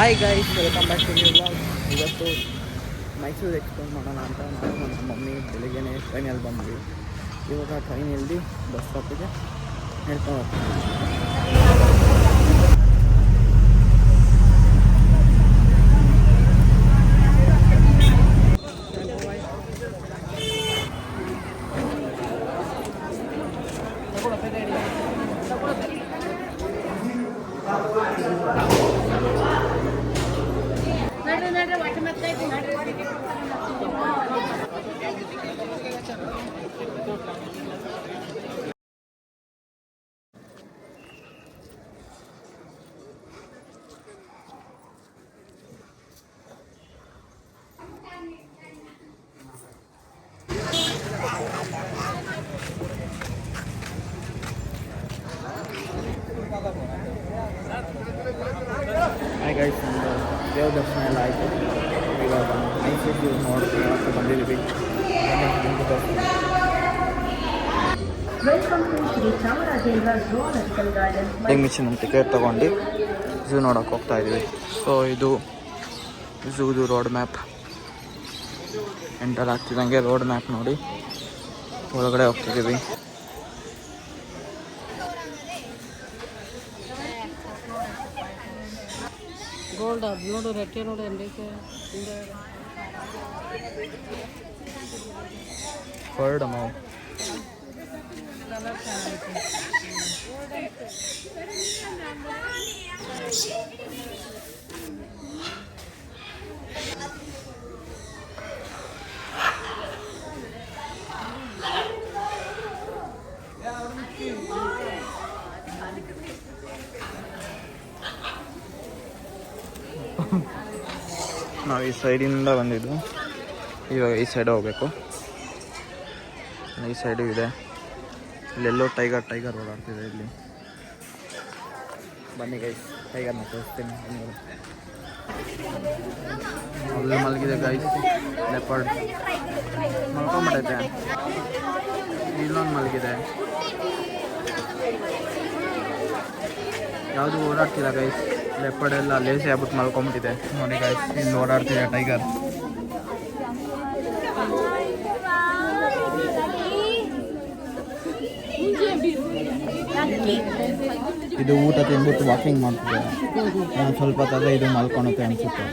Hi guys, welcome back to new blog. ಇವತ್ತು Mysuru explore ಮಾಡೋಣ ಅಂತ ನಾನು ನಮ್ಮ ಮಮ್ಮಿ ಬೆಳಿಗ್ಗೆನೇ ಟ್ರೈನಲ್ಲಿ ಬಂದ್ವಿ. ಇವಾಗ ಟ್ರೈನ್ ಇಲ್ದು ಬಸ್ ಸ್ಟಾಪಿಗೆ ಹೇಳ್ಕೊಂಡು ಹೋಗ್ತೀವಿ. ಹಾಯ್ ಗೈಸ್, ನಮ್ಮದು ದೇವ್ರ ದರ್ಶನ ಎಲ್ಲ ಆಯಿತು. ಇವಾಗ ಮೈಸೂರು ನೋಡ್ತೀವಿ ಅಂತ ಬಂದಿದ್ದೀವಿ. ಮಿಷನ್ ಟಿಕೆಟ್ ತೊಗೊಂಡು ಝೂ ನೋಡೋಕೆ ಹೋಗ್ತಾ ಇದ್ದೀವಿ. ಸೊ ಇದು ಝೂದು ರೋಡ್ ಮ್ಯಾಪ್. ಎಂಟರ್ ಆಗ್ತಿದ್ದಂಗೆ ರೋಡ್ ಮ್ಯಾಪ್ ನೋಡಿ ಒಳಗಡೆ ಹೋಗ್ತಿದ್ದೀವಿ. ಗೋಲ್ಡ್ ಅದು ನೋಡು, ರೆಟ್ಟೆ ನೋಡು, ಎಂದಕ್ಕೆ ವರ್ಡ್ ಅಮೌಂಟ್ ನಾವು ಈ ಸೈಡಿಂದ ಬಂದಿದ್ದು. ಇವಾಗ ಈ ಸೈಡ್ ಹೋಗ್ಬೇಕು. ಈ ಸೈಡು ಇದೆ. ಇಲ್ಲೆಲ್ಲೋ ಟೈಗರ್ ಓಡಾಡ್ತಿದೆ. ಇಲ್ಲಿ ಬನ್ನಿ ಗೈಸ್, ಟೈಗರ್ನ ತೋರಿಸ್ತೀನಿ. ಅಲ್ಲಿ ಮಲಗಿದೆ ಗೈಸ್, ಲೆಪರ್ಡ್ ಮಲ್ಕೊಂಬಿಟ್ಟೈತೆ. ಇಲ್ಲೊಂದು ಮಲಗಿದೆ, ಯಾವುದು ಓಡಾಡ್ತಿಲ್ಲ ಗೈಸ್. ಲೆಪರ್ಡ್ ಎಲ್ಲ ಲೇಸಿ ಆಗ್ಬಿಟ್ಟು ಮಲ್ಕೊಂಬಿಟ್ಟಿದೆ ನೋಡಿ ಗೈಸ್. ಇಲ್ಲಿ ಓಡಾಡ್ತಿದೆ ಟೈಗರ್. ಇದು ಊಟ ತಿಂದ್ಬಿಟ್ಟು ವಾಕಿಂಗ್ ಮಾಡ್ತಿದೆ. ನಾನು ಸ್ವಲ್ಪ ತಗ ಇದು ಮಲ್ಕೊಳುತ್ತೆ ಅನಿಸುತ್ತೆ.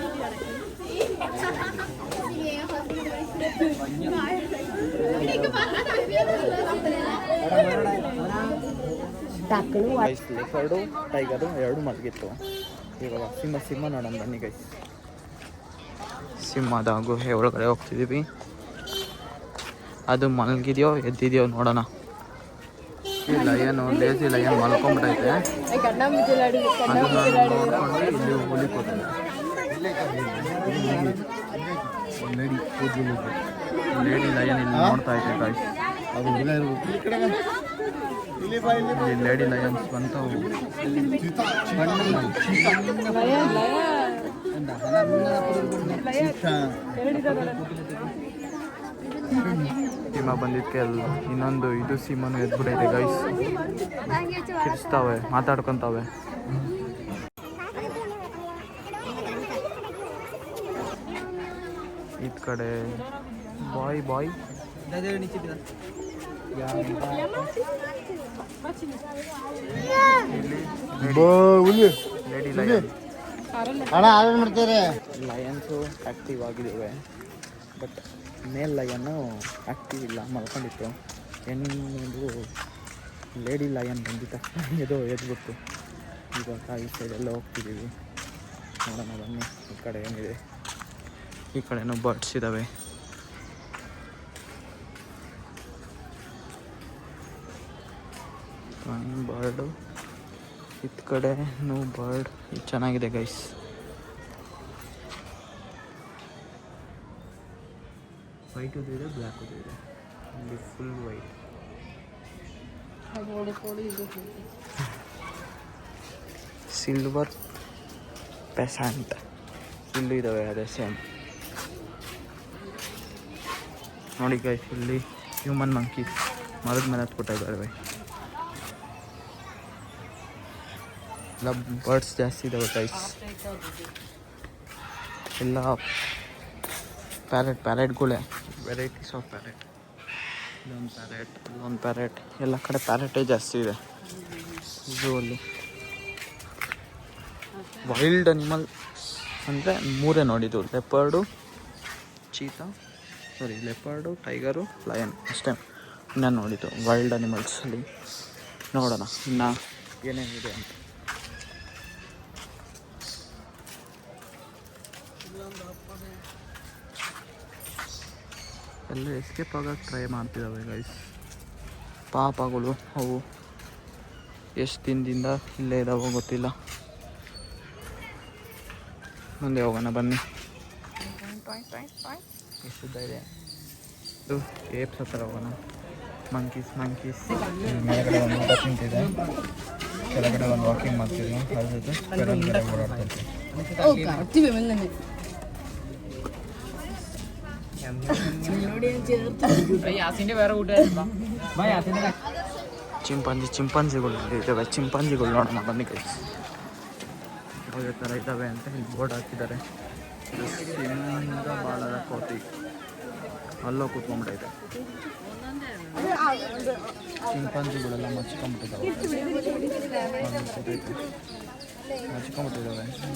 ಲೆಪರ್ಡು ಟೈಗರು ಎರಡು ಮಲಗಿತ್ತು. ಇವಾಗ ಸಿಂಹ ನೋಡೋಣ ಬನ್ನಿ ಗೈಸ್. ಸಿಂಹದ ಗುಹೆ ಒಳಗಡೆ ಹೋಗ್ತಿದ್ದೀವಿ. ಅದು ಮಲಗಿದೆಯೋ ಎದ್ದಿದೆಯೋ ನೋಡೋಣ. ಈ ಲಯನ್, ಲೇಜಿ ಲಯನ್ ಮಲ್ಕೊಂಡ್ಬಿಟ್ಟೈತೆ. ನೋಡ್ಕೊಂಡು ಇಲ್ಲಿ ಹುಲಿ ಕೂತಿದೆ. ಲೇಡಿ ಲಯನ್ ಇಲ್ಲಿ ನೋಡ್ತಾ ಐತೆ ಗಾಯ್ಸ್. ಇಲ್ಲಿ ಲೇಡಿ ಲಯನ್ಸ್ ಬಂತು. ಸಿಂಹ ಬಂದಿದ್ದಕ್ಕೆ ಅಲ್ಲ, ಇನ್ನೊಂದು ಇದು ಸಿಂಹನು ಎದ್ಬಿಟ್ಟೈತೆ ಗೈಸ್. ಕಿರ್ಸ್ತಾವೆ, ಮಾತಾಡ್ಕೊತಾವೆ. ಈ ಕಡೆ ಬಾಯ್ ಲೇಡಿ ಲಯನ್. ಲಯನ್ಸು ಆ್ಯಕ್ಟಿವ್ ಆಗಿದ್ದಾವೆ, ಬಟ್ ಮೇಲ್ ಲಯನ್ನು ಆ್ಯಕ್ಟಿವ್ ಇಲ್ಲ, ಮಲ್ಕೊಂಡಿತ್ತು. ಹೆಣ್ಣು ಲೇಡಿ ಲಯನ್ ಬಂದಿದ್ದ ತಕ್ಷಣ ಎದ್ಬಿಟ್ಟು ಇವಾಗ ಈ ಸೈಡೆಲ್ಲ ಹೋಗ್ತಿದ್ದೀವಿ. ನೋಡೋಣ ಬನ್ನಿ ಈ ಕಡೆ ಏನಿದೆ. ಈ ಕಡೆನೂ ಬರ್ಡ್ಸ್ ಇದ್ದಾವೆ. ಬರ್ಡು ಇತ್ ಕಡೆ ಬರ್ಡ್. ಇದು ಚೆನ್ನಾಗಿದೆ ಗೈಸ್. ವೈಟ್ ಇದೆ, ಬ್ಲ್ಯಾಕ್ ಇದೆ. ಇಲ್ಲಿ ಫುಲ್ ವೈಟ್. ಸಿಲ್ವರ್ ಪೆಸಂಟ್ ಇಲ್ಲೂ ಇದ್ದಾವೆ, ಅದೇ ಸೇಮ್. ನೋಡಿ ಗೈಸ್, ಇಲ್ಲಿ ಹ್ಯೂಮನ್ ಮಂಕೀಸ್ ಮರದ ಮೇಲೆ ಹತ್ಬಿಟ್ಟ ಇದ್ದಾವೆ. ಎಲ್ಲ ಬರ್ಡ್ಸ್ ಜಾಸ್ತಿ ಇದ್ದಾವೆ ಗೈಸ್. ಎಲ್ಲ ಪ್ಯಾರೆಟ್ಗಳೇ, ವೆರೈಟೀಸ್ ಆಫ್ ಪ್ಯಾರೆಟ್. ಇಲ್ಲೊಂದು ಪ್ಯಾರೆಟ್, ಅಲ್ಲೊಂದು ಪ್ಯಾರೆಟ್, ಎಲ್ಲ ಕಡೆ ಪ್ಯಾರೆಟೇ ಜಾಸ್ತಿ ಇದೆ ಝೂ ಅಲ್ಲಿ. ವೈಲ್ಡ್ ಅನಿಮಲ್ ಅಂದರೆ ಮೂರೇ ನೋಡಿದ್ದು, ಲೆಪರ್ಡು, ಟೈಗರು, ಲಯನ್ ಅಷ್ಟೇ ಇನ್ನೂ ನೋಡಿದ್ದು ವೈಲ್ಡ್ ಅನಿಮಲ್ಸಲ್ಲಿ. ನೋಡೋಣ ಇನ್ನು ಏನೇನಿದೆ ಅಂತ. ಎಲ್ಲ ಎಸ್ಕೇಪ್ ಆಗೋಕ್ಕೆ ಟ್ರೈ ಮಾಡ್ತಿದ್ದಾವೆ ಗೈಸ್ ಪಾಪಗಳು. ಅವು ಎಷ್ಟು ದಿನದಿಂದ ಇಲ್ಲೇ ಇದಾವೋ ಗೊತ್ತಿಲ್ಲ. ಮುಂದೆ ಹೋಗೋಣ ಬನ್ನಿ. ಎಷ್ಟು ಇದೆ ಇದು ಏಪ್ಸ್ ಹತ್ರ ಹೋಗೋಣ. ಮಂಕೀಸ್ ಮೇಲ್ಗಡೆ ಒಂದು ಊಟ ತಿಂತಿದೆ, ಕೆಳಗಡೆ ಒಂದು ವಾಕಿಂಗ್ ಮಾಡ್ತಿದ್ವಿ, ಅದ್ರ ಜೊತೆ ಕೆಳಗಡೆ ಓಡಾಡ್ತಿದ್ವಿ. ಚಿಂಪಾಂಜಿಗಳು ಇದ್ದಾವೆ. ಚಿಂಪಾಂಜಿಗಳು ನೋಡೋಣ ಬನ್ನಿ ಕೈ ಯಾವುದೇ ಥರ ಇದ್ದಾವೆ ಅಂತ ಇಲ್ಲಿ ಬೋರ್ಡ್ ಹಾಕಿದ್ದಾರೆ. ಸಿಂಹದ ಬಾಲದ ಕೋತಿ ಅಲ್ಲೋ ಕೂತ್ಕೊಂಡ್ಬಿಟ್ಟೈತೆ. ಚಿಂಪಾಂಜಿಗಳೆಲ್ಲ ಮಚ್ಕೊಂಡ್ಬಿಟ್ಟಿದ್ದಾವೆ.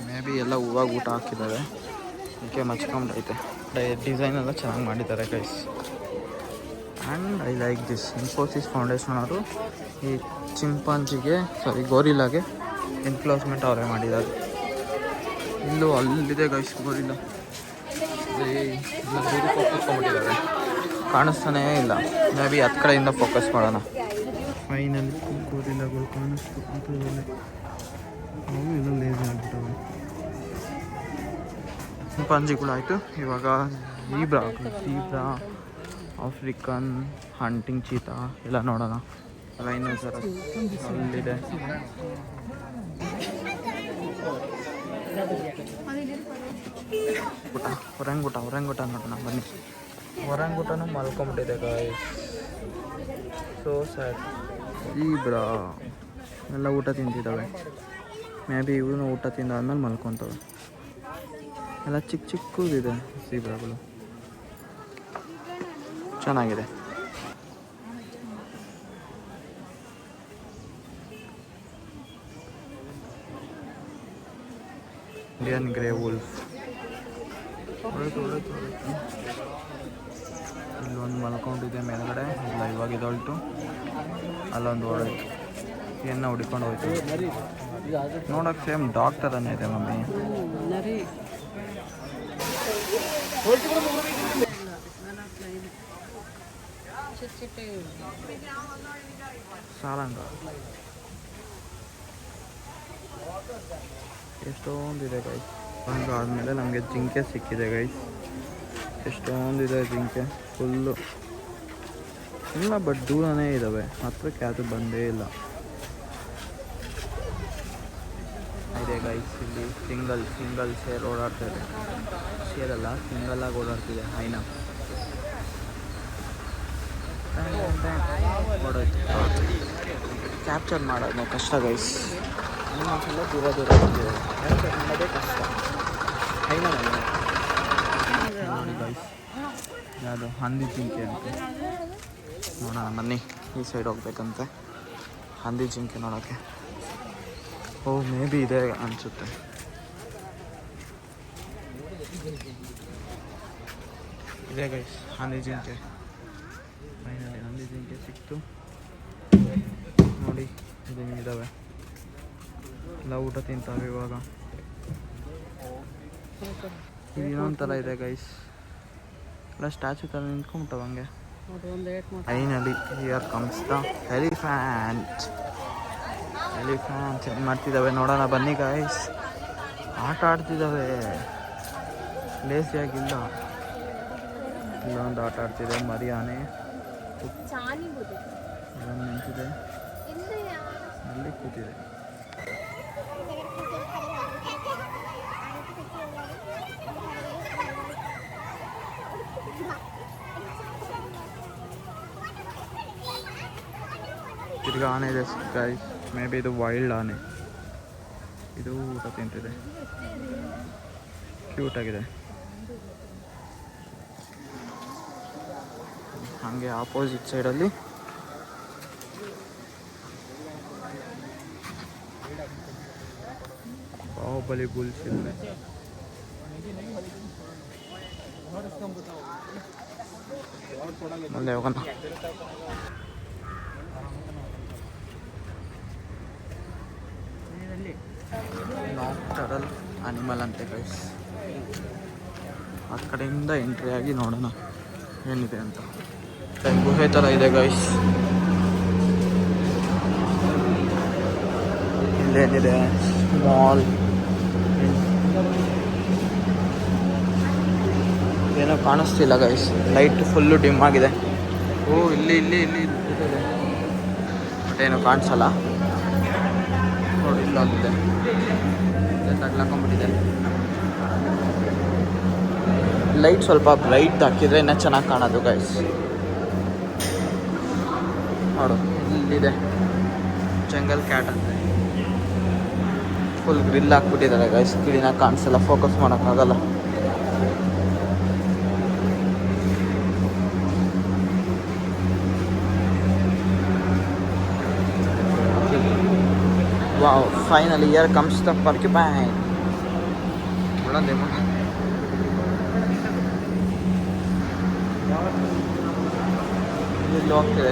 ಮೇ ಬಿ ಎಲ್ಲ ಹೂವಾಗ ಊಟ ಹಾಕಿದ್ದಾವೆ, ಅದಕ್ಕೆ ಮಚ್ಕೊಂಡ್ಬಿಟ್ಟೈತೆ. ಡಿಸೈನ್ ಎಲ್ಲ ಚೆನ್ನಾಗಿ ಮಾಡಿದ್ದಾರೆ guys. And I like this. Infosys foundation ಅವರು ಈ ಗೋರಿಲ್ಲಾಗೆ ಎನ್ಕ್ಲೋಸ್ಮೆಂಟ್ ಅವರೇ ಮಾಡಿದ್ದಾರೆ. ಇಲ್ಲೂ ಅಲ್ಲಿದೆ ಗೈಸ್ ಗೋರಿಲ್ಲ, ಕೂತ್ಕೊಂಡ್ಬಿಟ್ಟಿದ್ದಾರೆ, ಕಾಣಿಸ್ತಾನೇ ಇಲ್ಲ. ಮೇ ಬಿ ಹತ್ತು ಕಡೆಯಿಂದ ಫೋಕಸ್ ಮಾಡೋಣ. ಫೈನಲಿ ಗೋರಿಲ್ಲಗಳು ಕಾಣಿಸ್ತು ಅಂತದಲ್ಲೇ. ಅವು ಎಲ್ಲ ಲೇಸ್ ಆಗಿಬಿಟ್ಟವೆ. ಚಿಂಪಾಂಜಿಗಳಾಯಿತು. ಇವಾಗ ಝೀಬ್ರಾ, ಆಫ್ರಿಕನ್ ಹಂಟಿಂಗ್ ಚೀತಾ ಎಲ್ಲ ನೋಡೋಣ. ರೈನೋಸರಸ್ ಅಲ್ಲಿದೆ. ಹೊರಂಗುಟ ನೋಡೋಣ ಬನ್ನಿ. ಹೊರಂಗುಟನೂ ಮಲ್ಕೊಂಬಿಟ್ಟಿದೆ ಗಾಯ್ಸ್, ಸೋ ಸ್ಯಾಡ್. ಝೀಬ್ರಾ ಎಲ್ಲ ಊಟ ತಿಂತಿದ್ದಾವೆ. ಮೇ ಬಿ ಇವನು ಊಟ ತಿಂದಾದ್ಮೇಲೆ ಮಲ್ಕೊತವೆ. ಎಲ್ಲ ಚಿಕ್ಕದಿದೆ ಝೀಬ್ರಾಗಳು, ಚೆನ್ನಾಗಿದೆ. ಇಂಡಿಯನ್ ಗ್ರೇ ವೂಲ್ಫ್ ಇಲ್ಲೊಂದು ಮಲ್ಕೊಂಡಿದೆ ಮೇಲ್ಗಡೆ. ಇಲ್ಲ ಇವಾಗ ಇದೊಳ್ತು, ಅಲ್ಲೊಂದು ಹೊರಟು ಏನ ಹುಡ್ಕೊಂಡು ಹೋಯ್ತು. ನೋಡೋಕೆ ಸೇಮ್ ಡಾಗ್ ಥರನೇ ಇದೆ ಮಮ್ಮಿ. ಸಾಲಂಗ ಎಷ್ಟೊಂದಿದೆ ಗೈಸ್. ಒಂದು ಆದಮೇಲೆ ನಮಗೆ ಜಿಂಕೆ ಸಿಕ್ಕಿದೆ ಗೈಸ್. ಎಷ್ಟೊಂದಿದೆ ಜಿಂಕೆ, ಫುಲ್ಲು ಇಲ್ಲ, ಬಟ್ ದೂರನೇ ಇದ್ದಾವೆ, ಹತ್ರಕ್ಕೆ ಯಾವುದು ಬಂದೇ ಇಲ್ಲ. ಇದೆ ಗೈಸ್, ಇಲ್ಲಿ ಸಿಂಗಲ್ ಶೇರ್ ಓಡಾಡ್ತಾ ಇದೆ. ಶೇರಲ್ಲ, ಸಿಂಗಲ್ಲಾಗಿ ಓಡಾಡ್ತಿದೆ ಐನ. ಕ್ಯಾಪ್ಚರ್ ಮಾಡೋದು ಕಷ್ಟ ಗೈಸ್. ಇನ್ನೊಂದ್ಸಲ ದೂರ ಬರ್ತಿದೆ, ಕ್ಯಾಪ್ಚರ್ ಮಾಡೋದೇ ಕಷ್ಟ. ಐನ ನೋಡಿ ಗೈಸ್, ಯಾವುದು ಹಂದಿ ಜಿಂಕೆ ಅಂತ. ನೋಡೋಣ ಬನ್ನಿ, ಈ ಸೈಡ್ ಹೋಗ್ಬೇಕಂತೆ ಹಂದಿ ಜಿಂಕೆ ನೋಡೋಕ್ಕೆ. ಓ ಮೇ ಬಿ ಇದೆ ಅನಿಸುತ್ತೆ. ಇದೆ ಗೈಸ್ ಹಂದಿ ಜಿಂಕೆ. ಫೈನಲಿ ಹಂದಿ ಜಿಂಕೆ ಸಿಕ್ತು ನೋಡಿ. ಇದಾವೆ, ಎಲ್ಲ ಊಟ ತಿಂತಾವೆ ಇವಾಗ. ಇದು ಇನ್ನೊಂಥರ ಇದೆ ಗೈಸ್, ಎಲ್ಲ ಸ್ಟ್ಯಾಚು ಥರ ನಿಂತ್ಕೊಂಬಿಟ್ಟವ ಹಂಗೆ. Finally here comes the elephant. ಏನು ಮಾಡ್ತಿದ್ದಾವೆ ನೋಡೋಣ ಬನ್ನಿ ಗೈಸ್. ಆಟ ಆಡ್ತಿದ್ದಾವೆ, ಲೇಸಿಯಾಗಿಲ್ಲ. ಇಲ್ಲೊಂದು ಆಟ ಆಡ್ತಿದೆ ಮರಿ ಆನೆ, ನಿಂತಿದೆ, ಅಲ್ಲಿ ಕೂತಿದೆ. ತಿರ್ಗಿ ಆನೆ ಇದೆ ಗೈಸ್. ಮೇ ಬಿ ಇದು ವೈಲ್ಡ್ ಆನೆ. ಇದು ಊಟ ತಿಂತಿದೆ. ಕ್ಯೂಟ್ ಆಗಿದೆ. ಹಾಗೆ ಆಪೋಸಿಟ್ ಸೈಡಲ್ಲಿ ಬಾಹುಬಲಿ ಬುಲ್ಸ್ ಇದೆ. ಮುಂದೆ ಹೋಗೋಣ. ನಾಕ್ಟರಲ್ ಅನಿಮಲ್ ಅಂತೆ ಗೈಸ್. ಆ ಕಡೆಯಿಂದ ಎಂಟ್ರಿ ಆಗಿ ನೋಡೋಣ ಏನಿದೆ ಅಂತ. ಗುಹೆ ಥರ ಇದೆ ಗೈಸ್. ಇಲ್ಲೇನಿದೆ ಸ್ಮಾಲ್ ಏನೋ ಕಾಣಿಸ್ತಿಲ್ಲ ಗೈಸ್, ಲೈಟ್ ಫುಲ್ಲು ಡಿಮ್ ಆಗಿದೆ. ಓ ಇಲ್ಲಿ ಇಲ್ಲಿ ಇಲ್ಲಿ ಇದೆ ಬಟ್ ಏನೋ ಕಾಣಿಸಲ್ಲ ನೋಡಿ. ಇಲ್ಲಾಗಿದೆ ತಗ್ಲಾಕೊಂಡ್ಬಿಟ್ಟಿದೆ. ಲೈಟ್ ಸ್ವಲ್ಪ ಬ್ರೈಟ್ ಹಾಕಿದ್ರೆ ಇನ್ನೂ ಚೆನ್ನಾಗಿ ಕಾಣೋದು ಗೈಸ್. ನೋಡು ಇಲ್ಲಿದೆ ಜಂಗಲ್ ಕ್ಯಾಟ್ ಅಂತ. ಫುಲ್ ಗ್ರಿಲ್ ಹಾಕ್ಬಿಟ್ಟಿದ್ದಾರೆ ಗೈಸ್, ಕ್ಲೀನಾಗಿ ಕಾಣಿಸಲ್ಲ, ಫೋಕಸ್ ಮಾಡೋಕ್ಕಾಗಲ್ಲ. Wow, finally here comes the porcupine. ನೋಡೋಣ ಇಲ್ಲಿ ಹೋಗ್ತಿದೆ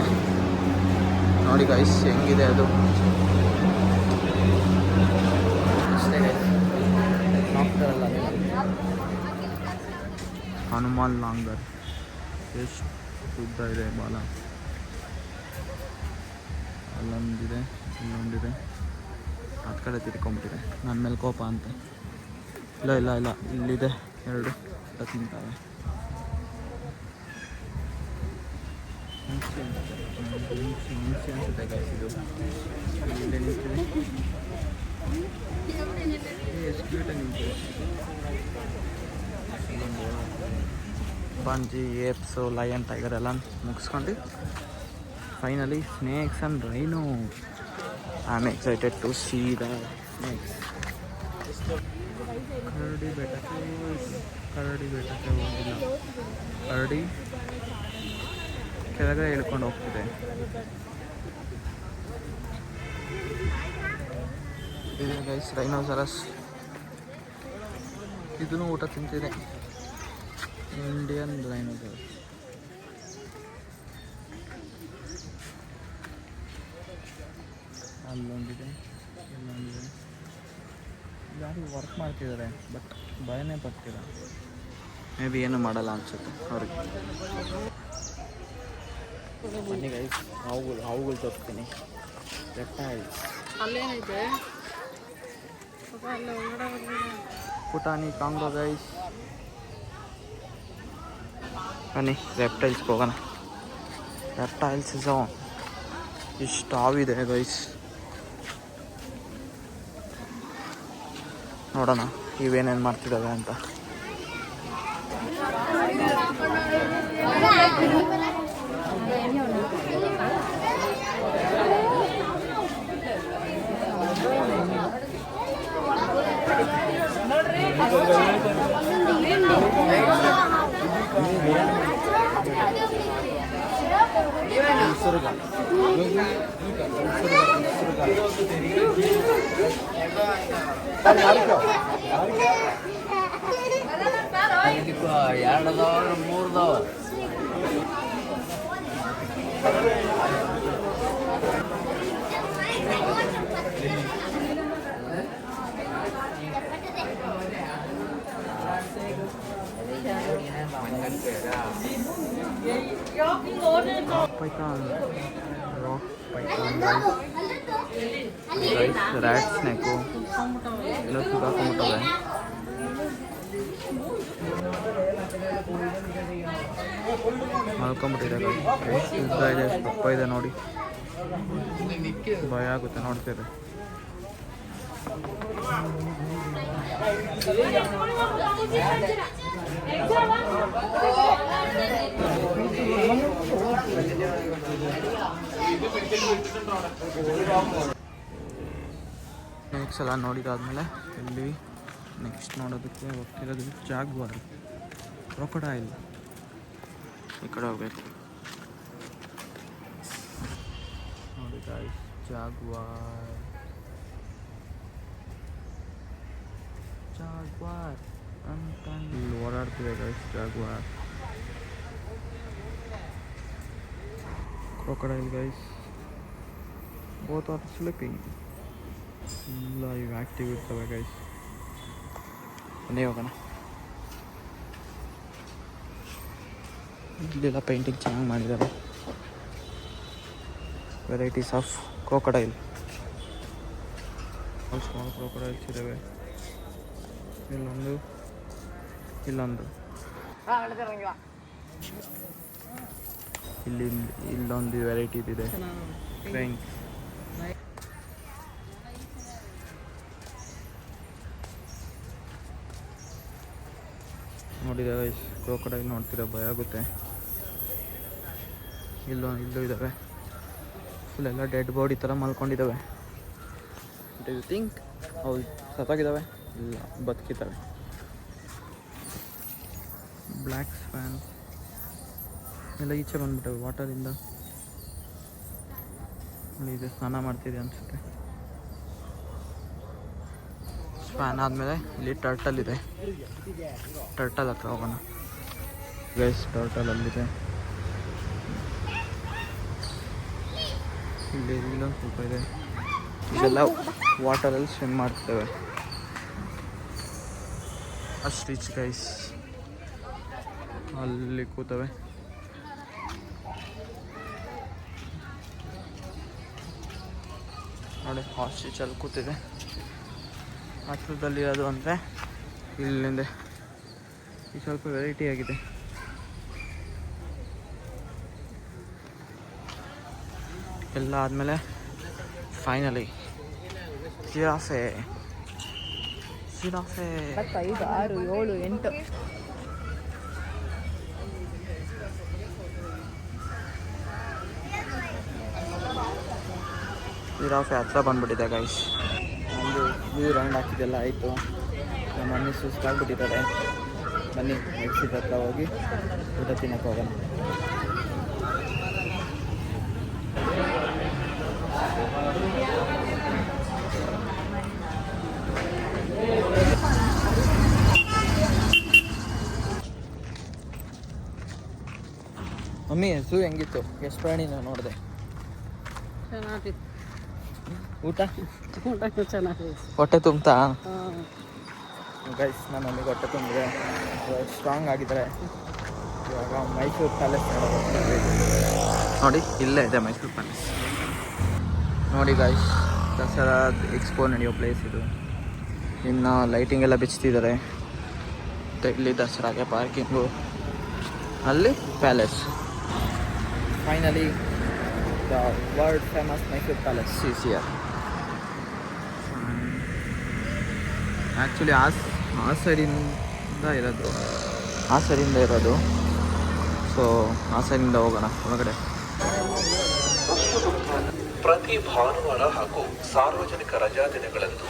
ನೋಡಿ ಗೈಸ್, ಹೆಂಗಿದೆ ಅದು. ಅಷ್ಟೇ ಗೈಸ್, ನಾಕ್ಟರಲ್ ಹನುಮಾನ್ ಲಾಂಗರ್. ಎಷ್ಟು ಉದ್ದ ಇದೆ ಬಾಲ. ಅಲ್ಲೊಂದಿದೆ, ಇಲ್ಲೊಂದಿದೆ, ಹತ್ತು ಕಡೆ ತಿರ್ಕೊಂಬಿಟ್ಟಿದೆ. ನನ್ನ ಮೇಲೆ ಕೋಪ ಅಂತ. ಇಲ್ಲ ಇಲ್ಲ ಇಲ್ಲ, ಇಲ್ಲಿದೆ ಎರಡು ತಿಂತಾವೆ. ಹಿಂಸೆ ಅನಿಸುತ್ತೆ ಗೈಸ್ ಇದು. ಇಲ್ಲೇ ನಿಂತಿದೆ, ಎಷ್ಟು ಕ್ಯೂಟಾಗಿ ನಿಂತಿದೆ. ಬಂಜಿ, ಏಪ್ಸು, ಲಯನ್, ಟೈಗರ್ ಎಲ್ಲ ಮುಗಿಸ್ಕೊಂಡು finally snakes and rhino. I'm excited to see the snakes. ಕರಡಿ ಬೆಟ್ಟಕ್ಕೆ ಹೋಗಿಲ್ಲ. ಕರಡಿ ಕೆಳಗಡೆ ಇಳ್ಕೊಂಡು ಹೋಗ್ತಿದೆ. ಇದೆ ಗೈಸ್ ರೈನೋಸರಸ್. ಇದನ್ನು ಊಟ ತಿಂತಿದೆ. Indian rhinoceros. ಅಲ್ಲೊಂದಿದೆ, ಇಲ್ಲೊಂದಿದೆ. ಯಾರು ವರ್ಕ್ ಮಾಡ್ತಿದ್ದಾರೆ ಬಟ್ ಭಯನೇ ಬರ್ತಿಲ್ಲ. ಮೇ ಬಿ ಏನು ಮಾಡಲ್ಲ ಅನ್ಸುತ್ತೆ ಅವ್ರಿಗೆ. ಬನ್ನಿ ಗೈಸ್, ಹಾವುಗಳು ತೋರಿಸ್ತೀನಿ. ರೆಪ್ಟೈಲ್ಸ್ ಅಲ್ಲೇನಿದೆ ಪುಟಾಣಿ ಕಾಂಗೋ ಗೈಸ್. ಬನ್ನಿ ರೆಪ್ಟೈಲ್ಸ್ಗೆ ಹೋಗೋಣ. ರೆಪ್ಟೈಲ್ಸ್ ಇಷ್ಟು ಹಾವಿದೆ ಗೈಸ್. ನೋಡೋಣ ಇವೇನೇನು ಮಾಡ್ತಿದ್ದಾವೆ ಅಂತ. ಎರಡದವ ಮೂರ್ದವ python, rock python guys, rat snake ಎಲ್ಲ ಸಿಕ್ಕಾಕೊಂಡ್ಬಿಟ್ಟವೆ. ಮಲ್ಕೊಂಬಿಟ್ಟಿದೆ ಎಷ್ಟು ಉದ್ದ ಇದೆ, ಎಷ್ಟು ದಪ್ಪ ಇದೆ ನೋಡಿ, ಭಯ ಆಗುತ್ತೆ ನೋಡ್ತೀರಿ. ನೆಕ್ಸ್ಟ್ ಎಲ್ಲ ನೋಡಿದಾದ್ಮೇಲೆ ಇಲ್ಲಿ ನೆಕ್ಸ್ಟ್ ನೋಡೋದಕ್ಕೆ ಹೋಗ್ತಿರೋದು ಜಾಗ್ವಾರ್, ಕ್ರೊಕೊಡೈಲ್. ಈ ಕಡೆ ಹೋಗ್ಬೇಕು ನೋಡಿ ಗಾಯ್ಸ್, ಜಾಗ್ವಾರ್ ಅಂತ ಇಲ್ಲಿ ಓಡಾಡ್ತಿದೆ guys. Jaguar, crocodile guys, both are sleeping. ಇಲ್ಲ ಇವು ಆ್ಯಕ್ಟಿವ್ ಇರ್ತವೆ ಗೈಸ್. ಬನ್ನಿ ಹೋಗೋಣ. ಇಲ್ಲೆಲ್ಲ ಪೇಂಟಿಂಗ್ ಚೆನ್ನಾಗಿ ಮಾಡಿದ್ದಾರೆ. Varieties of crocodile, small crocodiles ಇದ್ದಾವೆ. ಇಲ್ಲೊಂದು ಇಲ್ಲೊಂದು ವೆರೈಟಿ ಇದೆ, ಫ್ರೆಂಚ್. ನೋಡಿದ ಕ್ರೊಕೊಡೈಲ್ ನೋಡ್ತೀರ ಭಯ ಆಗುತ್ತೆ. ಇಲ್ಲೂ ಇದ್ದಾವೆ, ಫುಲ್ ಎಲ್ಲ ಡೆಡ್ ಬಾಡಿ ಥರ ಮಲ್ಕೊಂಡಿದ್ದಾವೆ. ಡು ಯು ಥಿಂಕ್ ಅವು ಸತ್ತಾಗಿದ್ದಾವೆ? ಇಲ್ಲ, ಬದುಕಿದ್ದಾವೆ. ಬ್ಲ್ಯಾಕ್ ಸ್ಪ್ಯಾನ್ ಎಲ್ಲ ಈಚೆ ಬಂದ್ಬಿಟ್ಟವೆ ವಾಟರಿಂದ. ಇದು ಸ್ನಾನ ಮಾಡ್ತಿದೆ ಅನಿಸುತ್ತೆ. ಸ್ಪ್ಯಾನ್ ಆದಮೇಲೆ ಇಲ್ಲಿ ಟರ್ಟಲ್ ಇದೆ. ಟರ್ಟಲ್ ಹತ್ರ ಹೋಗೋಣ ಗೈಸ್. ಟರ್ಟಲ್ ಅಲ್ಲಿದೆ. ಇಲ್ಲಿ ಇಲ್ಲೊಂದು ಸ್ವಲ್ಪ ಇದೆ. ಇದೆಲ್ಲ ವಾಟರಲ್ಲಿ ಸ್ವಿಮ್ ಮಾಡ್ತೇವೆ. ಅಷ್ಟು ರಿಚ್ ಗೈಸ್. ಅಲ್ಲಿ ಕೂತವೆ. ನೋಡಿ ಆಸ್ಟ್ರಿಚ್ ಅಲ್ಲಿ ಕೂತಿದೆ. ಹತ್ರದಲ್ಲಿ ಅದು ಅಂದರೆ ಇಲ್ಲಿಂದ ಈ ಸ್ವಲ್ಪ ವೆರೈಟಿ ಆಗಿದೆ. ಎಲ್ಲ ಆದಮೇಲೆ ಫೈನಲಿ ಜಿರಾಫೆ. 5, 6, 7, 8 ಜಿರಾಫೆ ಹತ್ರ ಬಂದ್ಬಿಟ್ಟಿದೆ ಗೈಸ್. ನಮ್ಮದು ವ್ಯೂ ರೌಂಡ್ ಹಾಕಿದ್ದೆಲ್ಲ ಆಯಿತು. ನಮ್ಮ ಮಮ್ಮಿ ಸುಸ್ತಾಗ್ಬಿಟ್ಟಿದ್ದಾರೆ. ಬನ್ನಿ ಎಕ್ಸಿಟ್ ಹತ್ರ ಹೋಗಿ ಊಟ ತಿನ್ನಕ್ಕೆ ಹೋಗೋಣ. ಮಮ್ಮಿ ಝೂ ಹೆಂಗಿತ್ತು? ಎಷ್ಟು ಪ್ರಾಣಿನ ನೋಡಿದೆ? ಚೆನ್ನಾಗಿತ್ತು. ಊಟ ಚೆನ್ನಾಗಿತ್ತು. ಹೊಟ್ಟೆ ತುಂಬ್ತಾ ಗೈಸ್? ನಮ್ಮ ಮಮ್ಮಿಗೆ ಹೊಟ್ಟೆ ತುಂಬಿದೆ, ಸ್ಟ್ರಾಂಗ್ ಆಗಿದ್ದಾರೆ. ಇವಾಗ ಮೈಸೂರು ಪ್ಯಾಲೇಸ್ ನೋಡಿ, ಇಲ್ಲೇ ಇದೆ ಮೈಸೂರು ಪ್ಯಾಲೇಸ್. ನೋಡಿ ಗೈಸ್, ದಸರಾ ಎಕ್ಸ್ಪೋ ನಡೆಯೋ ಪ್ಲೇಸ್ ಇದು. ಇನ್ನು ಲೈಟಿಂಗ್ ಎಲ್ಲ ಬಿಚ್ತಿದ್ದಾರೆ. ಮತ್ತು ಇಲ್ಲಿ ದಸರಾಗೆ ಪಾರ್ಕಿಂಗು, ಅಲ್ಲಿ palace. Finally the world famous Mysuru palace is here. Actually ಆ ಸೈಡಿಂದ ಇರೋದು. ಸೊ ಆ ಸೈಡಿಂದ ಹೋಗೋಣ ಒಳಗಡೆ. ಪ್ರತಿ ಭಾನುವಾರ ಹಾಗೂ ಸಾರ್ವಜನಿಕ ರಜಾ ದಿನಗಳಂದು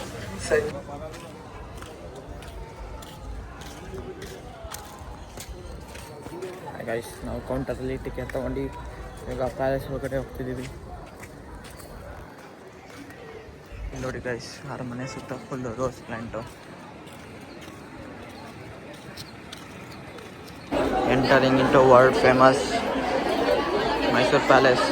ಗೈಸ್, ನಾವು ಕೌಂಟರಲ್ಲಿ ಟಿಕೆಟ್ ತೊಗೊಂಡು ಈಗ ಪ್ಯಾಲೇಸ್ ಒಳಗಡೆ ಹೋಗ್ತಿದ್ದೀವಿ. ನೋಡಿ ಗೈಸ್, ಅರಮನೆ ಸುತ್ತ full rose plant. Entering into world famous Mysuru palace.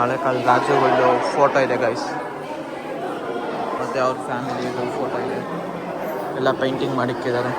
ಹಳೆ ಕಾಲದ ರಾಜರುಗಳು ಫೋಟೋ ಇದೆ ಗೈಸ್, ಮತ್ತು ಅವ್ರ ಫ್ಯಾಮಿಲಿದು ಫೋಟೋ ಇದೆ. ಎಲ್ಲ ಪೇಂಟಿಂಗ್ ಮಾಡಿಕ್ಕಿದ್ದಾರೆ.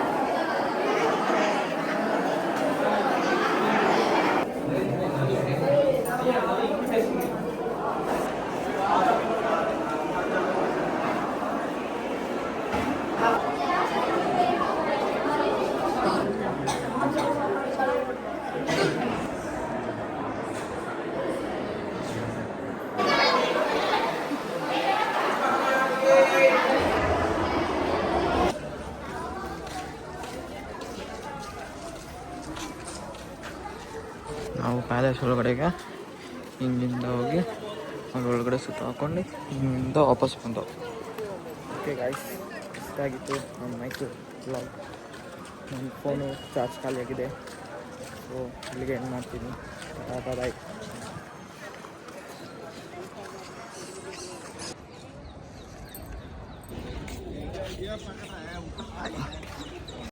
ಪ್ಯಾಲೇಸ್ ಒಳಗಡೆಗೆ ಹಿಂಗಿಂದ ಹೋಗಿ ಅಲ್ಲಿ ಒಳಗಡೆ ಸುತ್ತ ಹಾಕೊಂಡು ಹಿಂಗಿಂದ ವಾಪಸ್ ಬಂದು. ಓಕೆ ಗಾಯ್ಸ್, ಇಷ್ಟಾಗಿತ್ತು ನಮ್ಮ ಮೈಸೂರು ವ್ಲಾಗ್. ನನ್ನ ಫೋನು ಚಾರ್ಜ್ ಖಾಲಿಯಾಗಿದೆ. ಸೊ ಇಲ್ಲಿಗೆ ಏನು ಮಾಡ್ತೀನಿ. ಬಾಯ್.